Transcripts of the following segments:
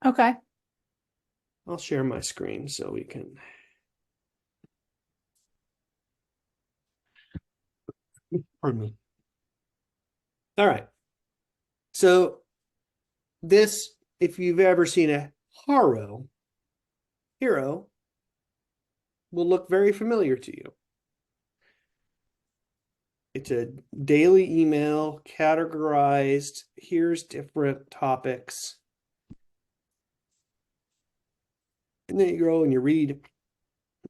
Okay. I'll share my screen so we can. Pardon me. All right. So this, if you've ever seen a HARO, hero, will look very familiar to you. It's a daily email categorized. Here's different topics. And then you go and you read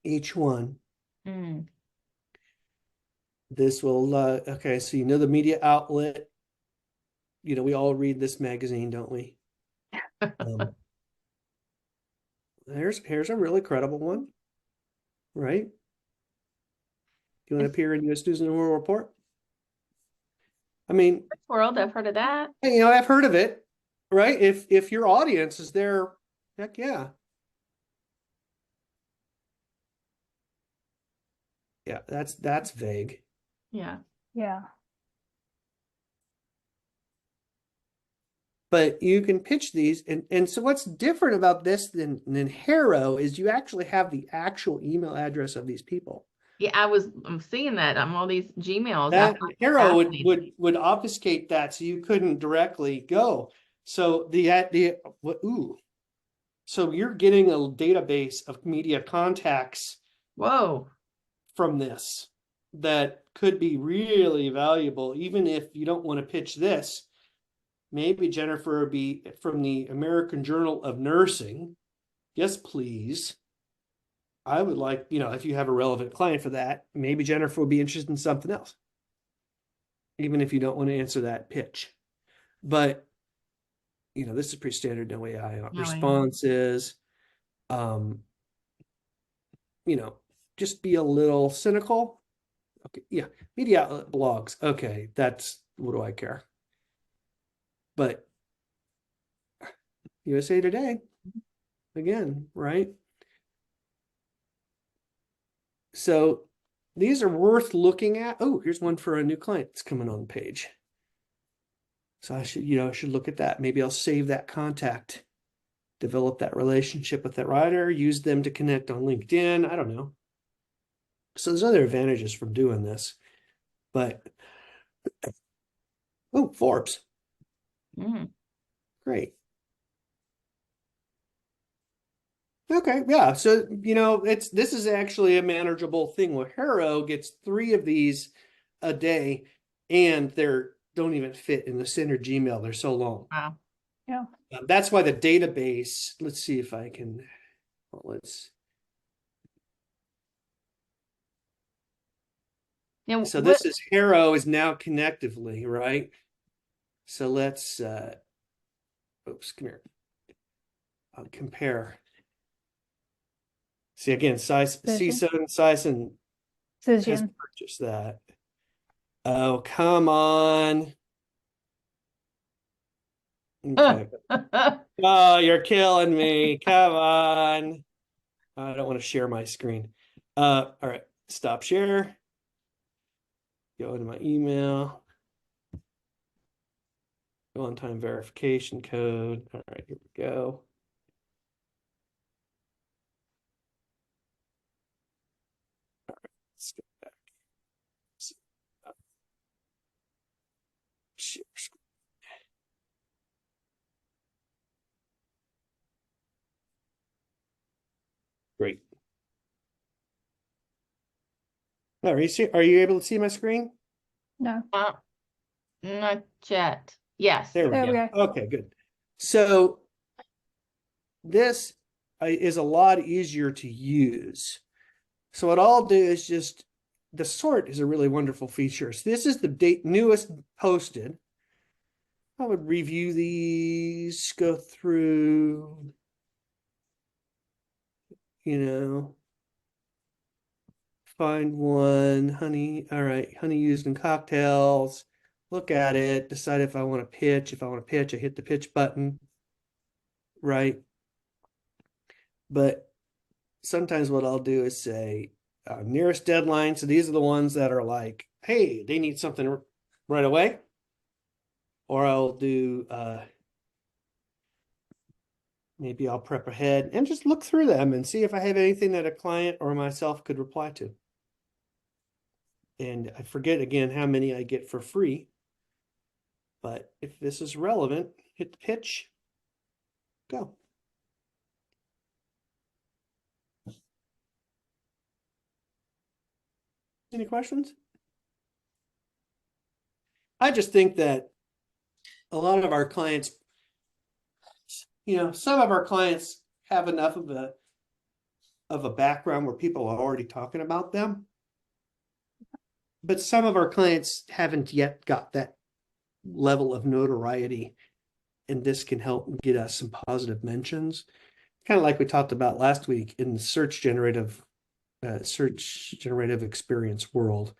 each one. Mm. This will, okay, so you know the media outlet. You know, we all read this magazine, don't we? Here's a really credible one, right? Do you want to appear in U.S. News and World Report? I mean, World, I've heard of that. you know, I've heard of it, right? If your audience is there, heck yeah. Yeah, that's vague. Yeah. Yeah. But you can pitch these, and so what's different about this than HARO is you actually have the actual email address of these people. Yeah, I'm seeing that on all these Gmails. That HARO would obfuscate that, so you couldn't directly go. So so you're getting a database of media contacts Whoa. from this that could be really valuable, even if you don't want to pitch this. Maybe Jennifer would be from the American Journal of Nursing. Yes, please. I would like, you know, if you have a relevant client for that, maybe Jennifer would be interested in something else, even if you don't want to answer that pitch. But, you know, this is pretty standard no AI responses. You know, just be a little cynical. Okay, yeah, media outlet blogs. Okay, that's, what do I care? But USA Today, again, right? So these are worth looking at. Oh, here's one for a new client that's coming on the page. So I should, you know, look at that. Maybe I'll save that contact, develop that relationship with that writer, use them to connect on LinkedIn. I don't know. So there's other advantages from doing this, but oh, Forbes. Great. Okay, yeah. So, you know, this is actually a manageable thing. Where HARO gets 3 of these a day, and they're don't even fit in the center Gmail. They're so long. Wow. Yeah. That's why the database, let's see if I can, well, let's. Now, So this is HARO is now connectively, right? So let's, oops, come here. I'll compare. See, again, CSUN, Sison has purchased that. Oh, come on. Okay. Oh, you're killing me. Come on. I don't want to share my screen. All right. Stop share. Go into my email. On-time verification code. All right, here we go. All right, let's go back. Share screen. Great. All right, are you able to see my screen? No. Not yet. Yes. There we go. Okay, good. So this is a lot easier to use. So what I'll do is just, the sort is a really wonderful feature. So this is the newest posted. I would review these, go through, you know, find one, honey. All right, honey used in cocktails. Look at it, decide if I want to pitch. If I want to pitch, I hit the pitch button, right? But sometimes what I'll do is say nearest deadline. So these are the ones that are like, hey, they need something right away. Or I'll do maybe I'll prep ahead and just look through them and see if I have anything that a client or myself could reply to. And I forget again how many I get for free. But if this is relevant, hit the pitch, go. Any questions? I just think that a lot of our clients, some of our clients have enough of a background where people are already talking about them. But some of our clients haven't yet got that level of notoriety, and this can help get us some positive mentions. Kind of like we talked about last week in the search generative experience world.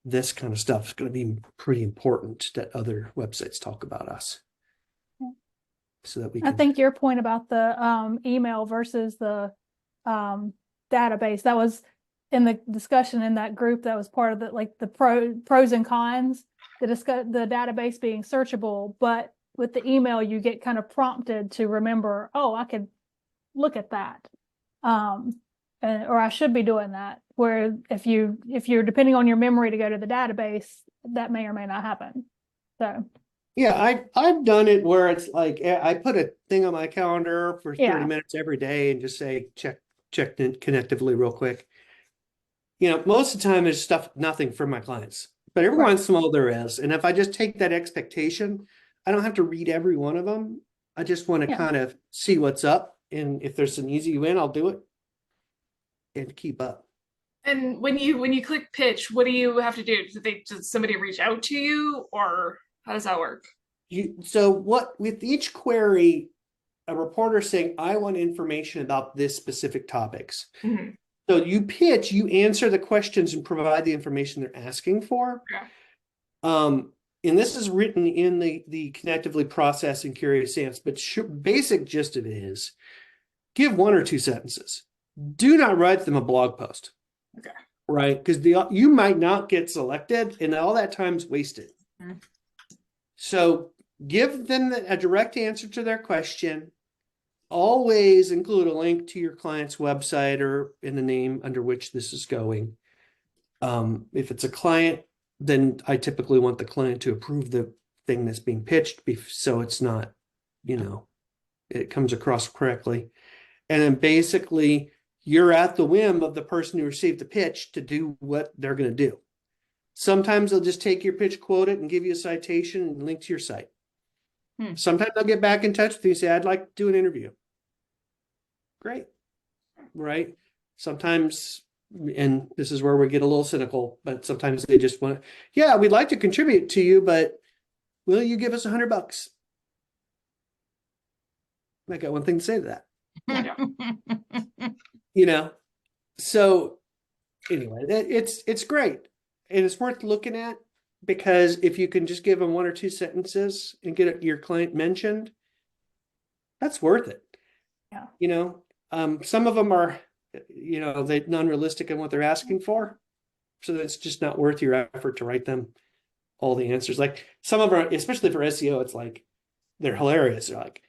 This kind of stuff is going to be pretty important that other websites talk about us, so that we I can. think your point about the email versus the database, that was in the discussion in that group that was part of the, like, the pros and cons, the database being searchable, but with the email you get kind of prompted to remember, oh, I could look at that, or I should be doing that. Where if you're depending on your memory to go to the database, that may or may not happen. So Yeah, I've done it where it's like I put a thing on my calendar for 30 yeah, minutes every day and just say check connectively real quick. Most of the time there's stuff nothing for my clients, but every right. once in a while there is. And if I just take that expectation, I don't have to read every one of them. I just want to Yeah. kind of see what's up, and if there's an easy win, I'll do it and keep up. And when you click pitch, what do you have to do? Does somebody reach out to you, or how does that work? So what with each query, a reporter saying, I want information about this specific topics. Mhm. So you pitch, you answer the questions and provide the information they're asking for. Yeah. And this is written in the connectively process and curious sense, but basic gist of it is give 1 or 2 sentences. Do not write them a blog post. Okay. Right? Because you might not get selected and all that time's wasted. Mhm. So give them a direct answer to their question. Always include a link to your client's website or in the name under which this is going. If it's a client, then I typically want the client to approve the thing that's being pitched, so it's not, it comes across correctly. And then basically you're at the whim of the person who received the pitch to do what they're going to do. Sometimes they'll just take your pitch, quote it, and give you a citation and link to your site. Sometimes they'll get back in touch with you and say, I'd like to do an interview. Great. Right? Sometimes, and this is where we get a little cynical, but sometimes they just want to, yeah, we'd like to contribute to you, but will you give us $100? I got one thing to say to that. So anyway, it's great. And it's worth looking at, because if you can just give them 1 or 2 sentences and get your client mentioned, that's worth it. Yeah. Some of them are, they're non-realistic in what they're asking for. So it's just not worth your effort to write them all the answers. Like some of them, especially for SEO, it's like, they're hilarious. They're like,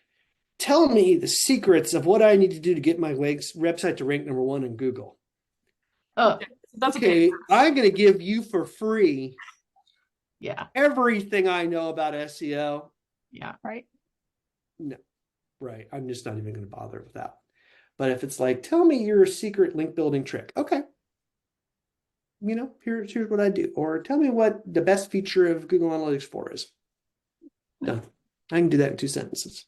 tell me the secrets of what I need to do to get my website to rank #1 in Google. Oh, That's okay. I'm going to give you for free yeah. everything I know about SEO. Yeah. Right. No, right. I'm just not even going to bother with that. But if it's like, tell me your secret link building trick. Okay. Here's what I do. Or tell me what the best feature of Google Analytics 4 is. Done. I can do that in 2 sentences.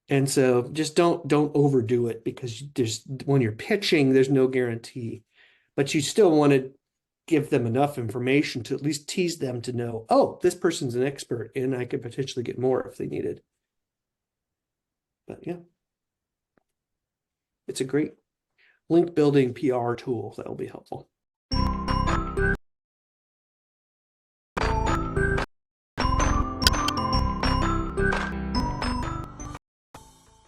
And so just don't overdo it, because when you're pitching, there's no guarantee. But you still want to give them enough information to at least tease them to know, oh, this person's an expert and I could potentially get more if they needed. But yeah, it's a great link building PR tool that will be helpful.